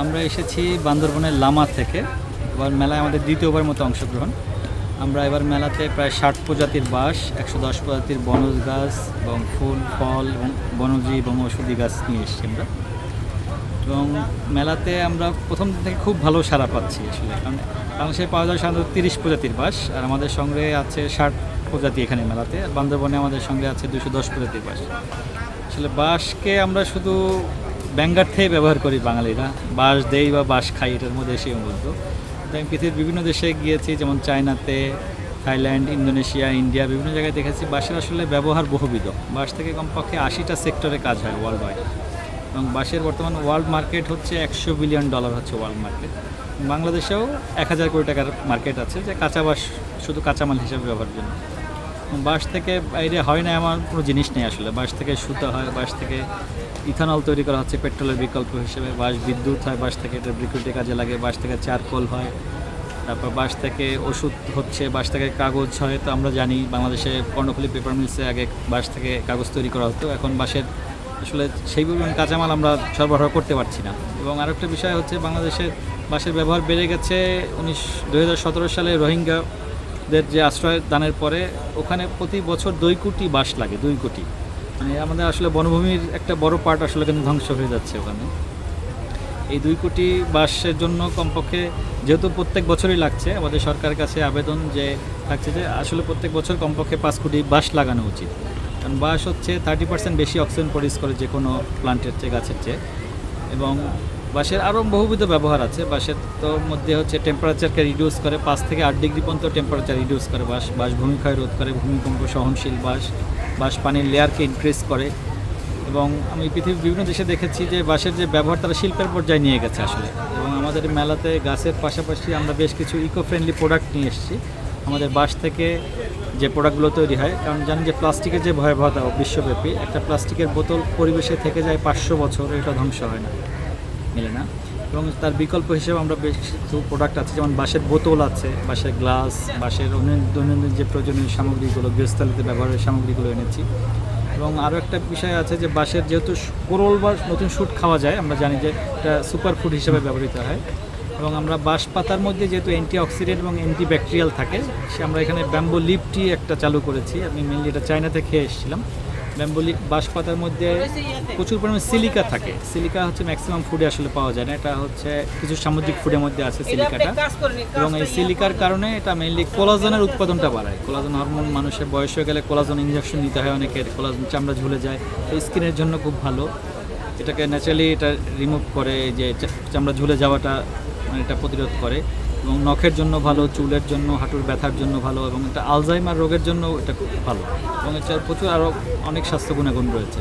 আমরা এসেছি বান্দরবনের লামা থেকে। এবার মেলায় আমাদের দ্বিতীয়বার মতো অংশগ্রহণ। আমরা এবার মেলাতে প্রায় 60 প্রজাতির বাঁশ, 110 প্রজাতির বনজ গাছ এবং ফুল ফল এবং বনজি এবং ঔষধি গাছ নিয়ে এসেছি আমরা। এবং মেলাতে আমরা প্রথম দিন থেকে খুব ভালো সাড়া পাচ্ছি আসলে, কারণ বাংলাদেশে পাওয়া যায় সাধারণত 30 প্রজাতির বাঁশ, আর আমাদের সঙ্গে আছে 60 প্রজাতি এখানে মেলাতে। আর বান্দরবনে আমাদের সঙ্গে আছে 210 প্রজাতির বাঁশ। আসলে বাঁশকে আমরা শুধু ব্যঙ্গার্থেই ব্যবহার করি বাঙালিরা, বাঁশ দেই বা বাঁশ খাই, এটার মধ্যে সীমাবদ্ধ। তো আমি পৃথিবীর বিভিন্ন দেশে গিয়েছি, যেমন চায়নাতে, থাইল্যান্ড, ইন্দোনেশিয়া, ইন্ডিয়া, বিভিন্ন জায়গায় দেখেছি বাঁশের আসলে ব্যবহার বহুবিধ। বাঁশ থেকে কমপক্ষে 80টা সেক্টরে কাজ হয় ওয়ার্ল্ড ওয়াইড। এবং বাঁশের বর্তমান ওয়ার্ল্ড মার্কেট হচ্ছে $100 বিলিয়ন হচ্ছে ওয়ার্ল্ড মার্কেট। বাংলাদেশেও 1000 কোটি টাকার মার্কেট আছে, যে কাঁচা বাঁশ শুধু কাঁচামাল হিসেবে ব্যবহারের জন্য। বাঁশ থেকে বাইরে হয় না এমন কোনো জিনিস নেই আসলে। বাঁশ থেকে সুতা হয়, বাঁশ থেকে ইথানল তৈরি করা হচ্ছে পেট্রোলের বিকল্প হিসেবে, বাঁশ বিদ্যুৎ হয়, বাঁশ থেকে এটা বিদ্যুতের কাজে লাগে, বাঁশ থেকে চারকোল হয়, তারপর বাঁশ থেকে ওষুধ হচ্ছে, বাঁশ থেকে কাগজ হয়। তো আমরা জানি বাংলাদেশে কর্ণফুলী পেপার মিলসে আগে বাঁশ থেকে কাগজ তৈরি করা হতো, এখন বাঁশের আসলে সেই পরিমাণ কাঁচামাল আমরা সরবরাহ করতে পারছি না। এবং আরেকটা বিষয় হচ্ছে বাংলাদেশের বাঁশের ব্যবহার বেড়ে গেছে। 2017 সালে রোহিঙ্গাদের যে আশ্রয় দানের পরে ওখানে প্রতি বছর 2 কোটি বাঁশ লাগে, 2 কোটি। মানে আমাদের আসলে বনভূমির একটা বড় পার্ট আসলে কিন্তু ধ্বংস হয়ে যাচ্ছে ওখানে। এই 2 কোটি বাঁশের জন্য কমপক্ষে, যেহেতু প্রত্যেক বছরই লাগছে, আমাদের সরকারের কাছে আবেদন যে থাকছে যে আসলে প্রত্যেক বছর কমপক্ষে 5 কোটি বাঁশ লাগানো উচিত। কারণ বাঁশ হচ্ছে 30% বেশি অক্সিজেন প্রডিউস করে যে কোনো প্লান্টের চেয়ে, গাছের চেয়ে। এবং বাঁশের আরও বহুবিধ ব্যবহার আছে। বাঁশের তো মধ্যে হচ্ছে টেম্পারেচারকে রিডিউস করে, 5 থেকে 8 ডিগ্রি পর্যন্ত টেম্পারেচার রিডিউস করে বাঁশ। বাঁশ ভূমিক্ষয় রোধ করে, ভূমিকম্প সহনশীল বাঁশ। বাঁশ পানির লেয়ারকে ইনক্রিজ করে। এবং আমি পৃথিবীর বিভিন্ন দেশে দেখেছি যে বাঁশের যে ব্যবহার তারা শিল্পের পর্যায়ে নিয়ে গেছে আসলে। এবং আমাদের মেলাতে গাছের পাশাপাশি আমরা বেশ কিছু ইকো ফ্রেন্ডলি প্রোডাক্ট নিয়ে এসেছি। আমাদের বাঁশ থেকে যে প্রোডাক্টগুলো তৈরি হয়, কারণ জানেন যে প্লাস্টিকের যে ভয়াবহতা বিশ্বব্যাপী, একটা প্লাস্টিকের বোতল পরিবেশে থেকে যায় 500 বছর, এটা ধ্বংস হয় না, মেলে না। এবং তার বিকল্প হিসেবে আমরা বেশ কিছু প্রোডাক্ট আছে, যেমন বাঁশের বোতল আছে, বাঁশের গ্লাস, বাঁশের দৈনন্দিন যে প্রয়োজনীয় সামগ্রীগুলো, গৃহস্থালিতে ব্যবহারের সামগ্রীগুলো এনেছি। এবং আরও একটা বিষয় আছে যে বাঁশের যেহেতু কোরল বা নতুন শুট খাওয়া যায়, আমরা জানি যে এটা সুপার ফুড হিসেবে ব্যবহৃত হয়। এবং আমরা বাঁশ পাতার মধ্যে যেহেতু অ্যান্টিঅক্সিডেন্ট এবং অ্যান্টিব্যাকটেরিয়াল থাকে, সে আমরা এখানে ব্যাম্বো লিপ টি একটা চালু করেছি। আমি মেনলি এটা চায়নাতে খেয়ে এসেছিলাম। ব্যাম্বো লিপ বাঁশ পাতার মধ্যে প্রচুর পরিমাণে সিলিকা থাকে। সিলিকা হচ্ছে ম্যাক্সিমাম ফুডে আসলে পাওয়া যায় না, এটা হচ্ছে কিছু সামুদ্রিক ফুডের মধ্যে আছে সিলিকাটা। এবং এই সিলিকার কারণে এটা মেনলি কোলাজেনের উৎপাদনটা বাড়ায়। কোলাজেন হরমোন, মানুষের বয়স হয়ে গেলে কোলাজেন ইঞ্জেকশন নিতে হয় অনেকের, কোলাজেন চামড়া ঝুলে যায়, স্কিনের জন্য খুব ভালো। এটাকে ন্যাচারালি এটা রিমুভ করে, যে চামড়া ঝুলে যাওয়াটা মানে এটা প্রতিরোধ করে। এবং নখের জন্য ভালো, চুলের জন্য, হাঁটুর ব্যথার জন্য ভালো, এবং এটা আলজাইমার রোগের জন্য এটা খুব ভালো। এবং এটা প্রচুর আরও অনেক স্বাস্থ্য গুণাগুণ রয়েছে।